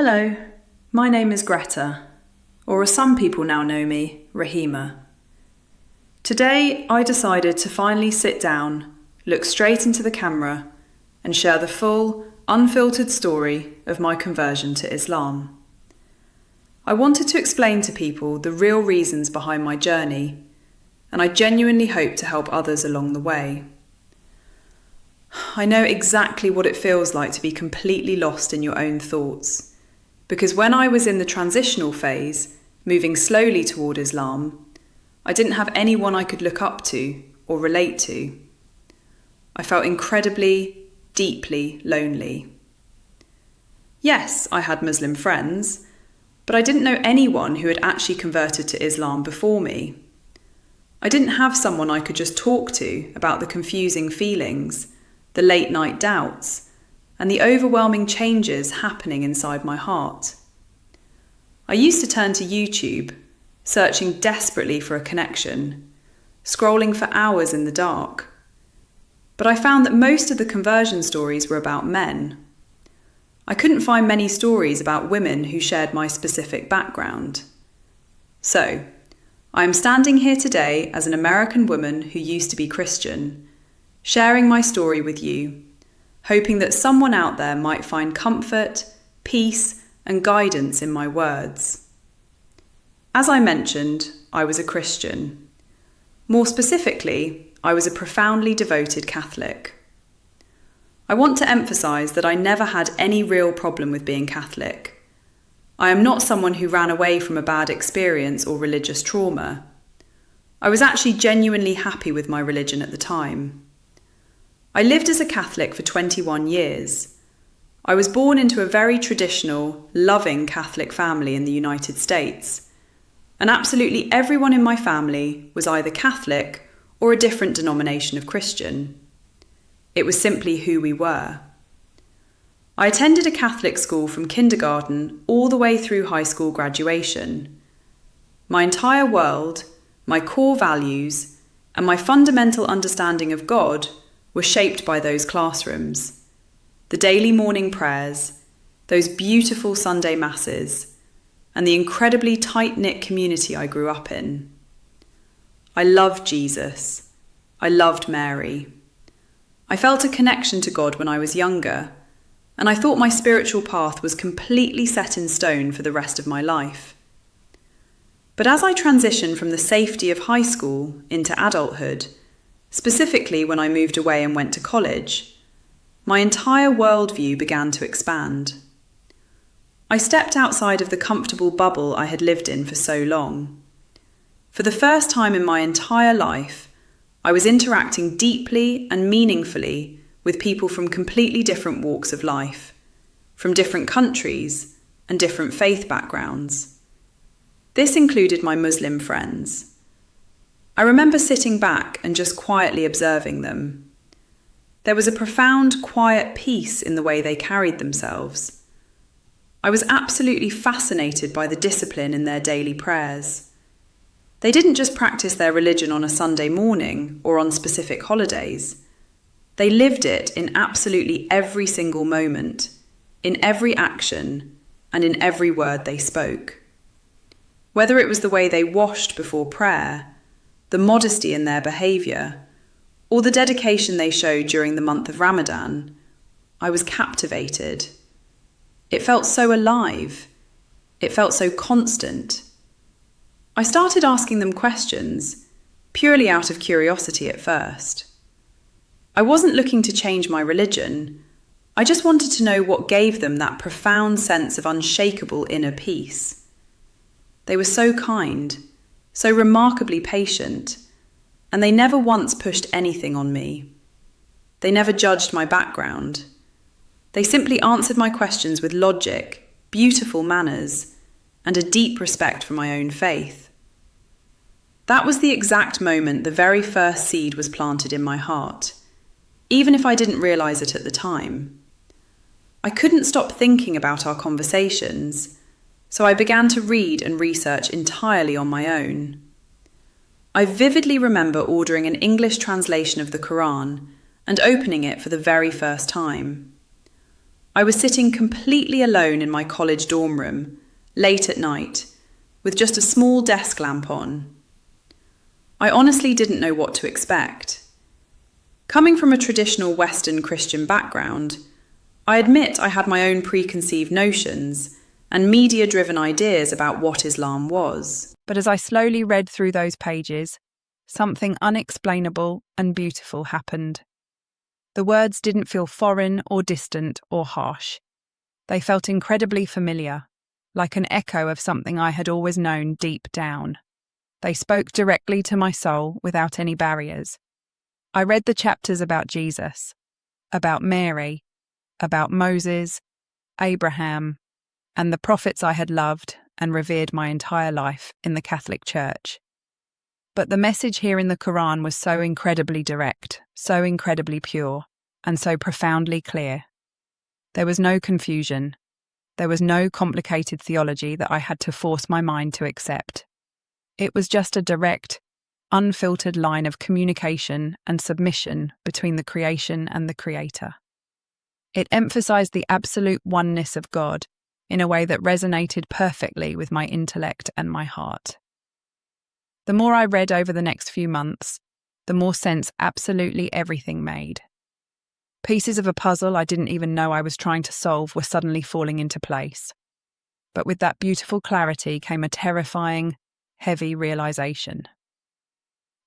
Hello, my name is Greta, or as some people now know me, Rahima. Today I decided to finally sit down, look straight into the camera, and share the full, unfiltered story of my conversion to Islam. I wanted to explain to people the real reasons behind my journey, and I genuinely hope to help others along the way. I know exactly what it feels like to be completely lost in your own thoughts, because when I was in the transitional phase, moving slowly toward Islam, I didn't have anyone I could look up to or relate to. I felt incredibly, deeply lonely. Yes, I had Muslim friends, but I didn't know anyone who had actually converted to Islam before me. I didn't have someone I could just talk to about the confusing feelings, the late night doubts, and the overwhelming changes happening inside my heart. I used to turn to YouTube, searching desperately for a connection, scrolling for hours in the dark. But I found that most of the conversion stories were about men. I couldn't find many stories about women who shared my specific background. So, I am standing here today as an American woman who used to be Christian, sharing my story with you, hoping that someone out there might find comfort, peace, and guidance in my words. As I mentioned, I was a Christian. More specifically, I was a profoundly devoted Catholic. I want to emphasise that I never had any real problem with being Catholic. I am not someone who ran away from a bad experience or religious trauma. I was actually genuinely happy with my religion at the time. I lived as a Catholic for 21 years. I was born into a very traditional, loving Catholic family in the United States, and absolutely everyone in my family was either Catholic or a different denomination of Christian. It was simply who we were. I attended a Catholic school from kindergarten all the way through high school graduation. My entire world, my core values, and my fundamental understanding of God were shaped by those classrooms. The daily morning prayers, those beautiful Sunday masses, and the incredibly tight-knit community I grew up in. I loved Jesus. I loved Mary. I felt a connection to God when I was younger, and I thought my spiritual path was completely set in stone for the rest of my life. But as I transitioned from the safety of high school into adulthood, specifically when I moved away and went to college, my entire worldview began to expand. I stepped outside of the comfortable bubble I had lived in for so long. For the first time in my entire life, I was interacting deeply and meaningfully with people from completely different walks of life, from different countries and different faith backgrounds. This included my Muslim friends. I remember sitting back and just quietly observing them. There was a profound, quiet peace in the way they carried themselves. I was absolutely fascinated by the discipline in their daily prayers. They didn't just practice their religion on a Sunday morning or on specific holidays. They lived it in absolutely every single moment, in every action, and in every word they spoke. Whether it was the way they washed before prayer, the modesty in their behaviour, or the dedication they showed during the month of Ramadan, I was captivated. It felt so alive. It felt so constant. I started asking them questions, purely out of curiosity at first. I wasn't looking to change my religion. I just wanted to know what gave them that profound sense of unshakable inner peace. They were so kind, so remarkably patient, and they never once pushed anything on me. They never judged my background. They simply answered my questions with logic, beautiful manners, and a deep respect for my own faith. That was the exact moment the very first seed was planted in my heart, even if I didn't realise it at the time. I couldn't stop thinking about our conversations, so I began to read and research entirely on my own. I vividly remember ordering an English translation of the Quran and opening it for the very first time. I was sitting completely alone in my college dorm room, late at night, with just a small desk lamp on. I honestly didn't know what to expect. Coming from a traditional Western Christian background, I admit I had my own preconceived notions and media-driven ideas about what Islam was. But as I slowly read through those pages, something unexplainable and beautiful happened. The words didn't feel foreign or distant or harsh. They felt incredibly familiar, like an echo of something I had always known deep down. They spoke directly to my soul without any barriers. I read the chapters about Jesus, about Mary, about Moses, Abraham, and the prophets I had loved and revered my entire life in the Catholic Church. But the message here in the Quran was so incredibly direct, so incredibly pure, and so profoundly clear. There was no confusion. There was no complicated theology that I had to force my mind to accept. It was just a direct, unfiltered line of communication and submission between the creation and the Creator. It emphasized the absolute oneness of God in a way that resonated perfectly with my intellect and my heart. The more I read over the next few months, the more sense absolutely everything made. Pieces of a puzzle I didn't even know I was trying to solve were suddenly falling into place. But with that beautiful clarity came a terrifying, heavy realization.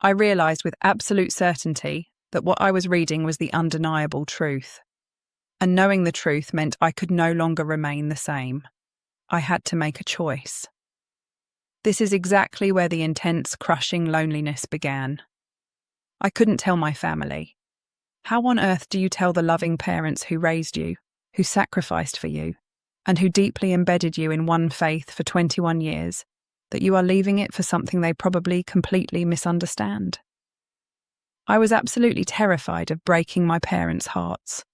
I realized with absolute certainty that what I was reading was the undeniable truth. And knowing the truth meant I could no longer remain the same. I had to make a choice. This is exactly where the intense, crushing loneliness began. I couldn't tell my family. How on earth do you tell the loving parents who raised you, who sacrificed for you, and who deeply embedded you in one faith for 21 years, that you are leaving it for something they probably completely misunderstand? I was absolutely terrified of breaking my parents' hearts.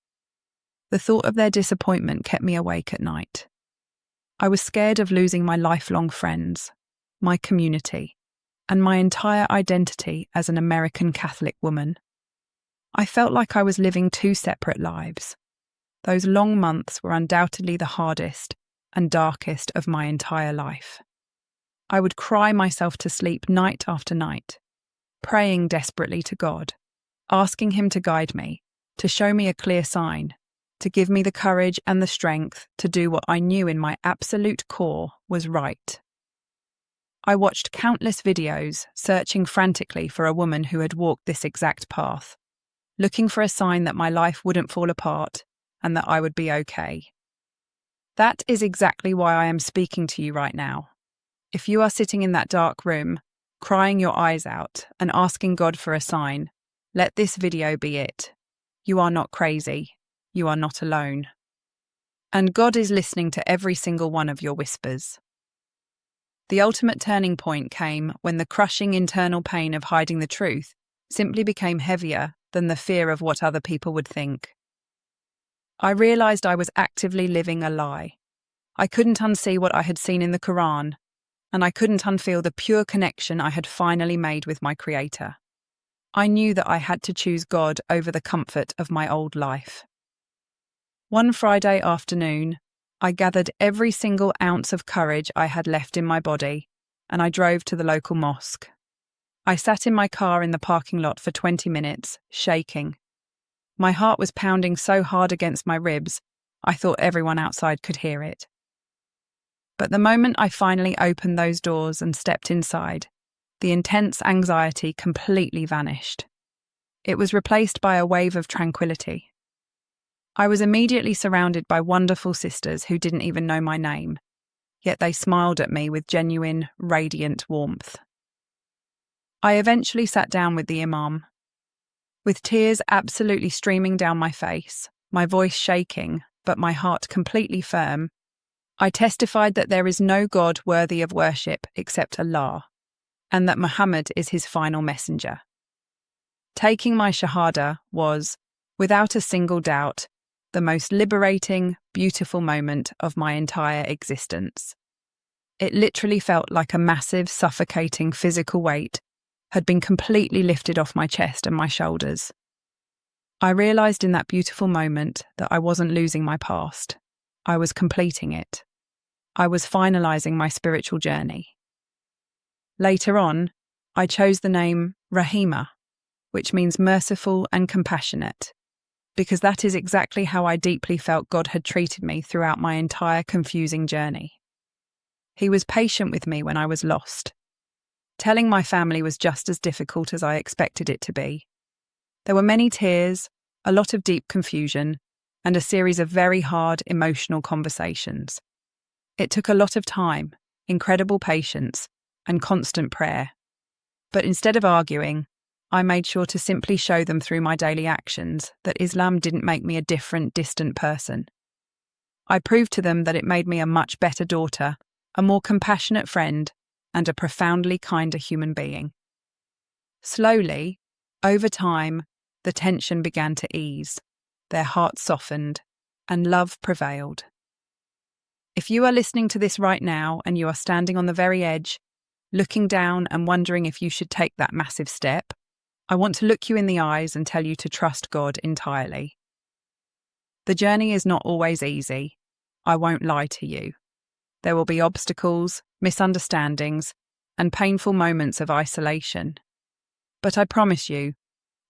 The thought of their disappointment kept me awake at night. I was scared of losing my lifelong friends, my community, and my entire identity as an American Catholic woman. I felt like I was living two separate lives. Those long months were undoubtedly the hardest and darkest of my entire life. I would cry myself to sleep night after night, praying desperately to God, asking Him to guide me, to show me a clear sign, to give me the courage and the strength to do what I knew in my absolute core was right. I watched countless videos, searching frantically for a woman who had walked this exact path, looking for a sign that my life wouldn't fall apart and that I would be okay. That is exactly why I am speaking to you right now. If you are sitting in that dark room, crying your eyes out and asking God for a sign, let this video be it. You are not crazy. You are not alone. And God is listening to every single one of your whispers. The ultimate turning point came when the crushing internal pain of hiding the truth simply became heavier than the fear of what other people would think. I realized I was actively living a lie. I couldn't unsee what I had seen in the Quran, and I couldn't unfeel the pure connection I had finally made with my Creator. I knew that I had to choose God over the comfort of my old life. One Friday afternoon, I gathered every single ounce of courage I had left in my body, and I drove to the local mosque. I sat in my car in the parking lot for 20 minutes, shaking. My heart was pounding so hard against my ribs, I thought everyone outside could hear it. But the moment I finally opened those doors and stepped inside, the intense anxiety completely vanished. It was replaced by a wave of tranquility. I was immediately surrounded by wonderful sisters who didn't even know my name, yet they smiled at me with genuine, radiant warmth. I eventually sat down with the Imam. With tears absolutely streaming down my face, my voice shaking, but my heart completely firm, I testified that there is no God worthy of worship except Allah, and that Muhammad is his final messenger. Taking my Shahada was, without a single doubt, the most liberating, beautiful moment of my entire existence. It literally felt like a massive, suffocating physical weight had been completely lifted off my chest and my shoulders. I realised in that beautiful moment that I wasn't losing my past. I was completing it. I was finalising my spiritual journey. Later on, I chose the name Rahima, which means merciful and compassionate, because that is exactly how I deeply felt God had treated me throughout my entire confusing journey. He was patient with me when I was lost. Telling my family was just as difficult as I expected it to be. There were many tears, a lot of deep confusion, and a series of very hard emotional conversations. It took a lot of time, incredible patience, and constant prayer. But instead of arguing, I made sure to simply show them through my daily actions that Islam didn't make me a different, distant person. I proved to them that it made me a much better daughter, a more compassionate friend, and a profoundly kinder human being. Slowly, over time, the tension began to ease, their hearts softened, and love prevailed. If you are listening to this right now and you are standing on the very edge, looking down and wondering if you should take that massive step, I want to look you in the eyes and tell you to trust God entirely. The journey is not always easy. I won't lie to you. There will be obstacles, misunderstandings, and painful moments of isolation. But I promise you,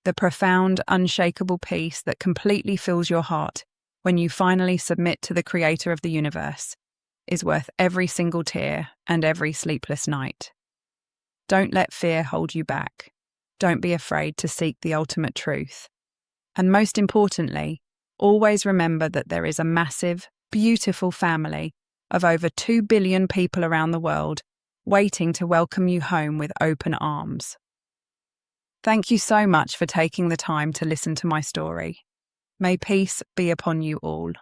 the profound, unshakable peace that completely fills your heart when you finally submit to the Creator of the universe is worth every single tear and every sleepless night. Don't let fear hold you back. Don't be afraid to seek the ultimate truth. And most importantly, always remember that there is a massive, beautiful family of over 2 billion people around the world waiting to welcome you home with open arms. Thank you so much for taking the time to listen to my story. May peace be upon you all.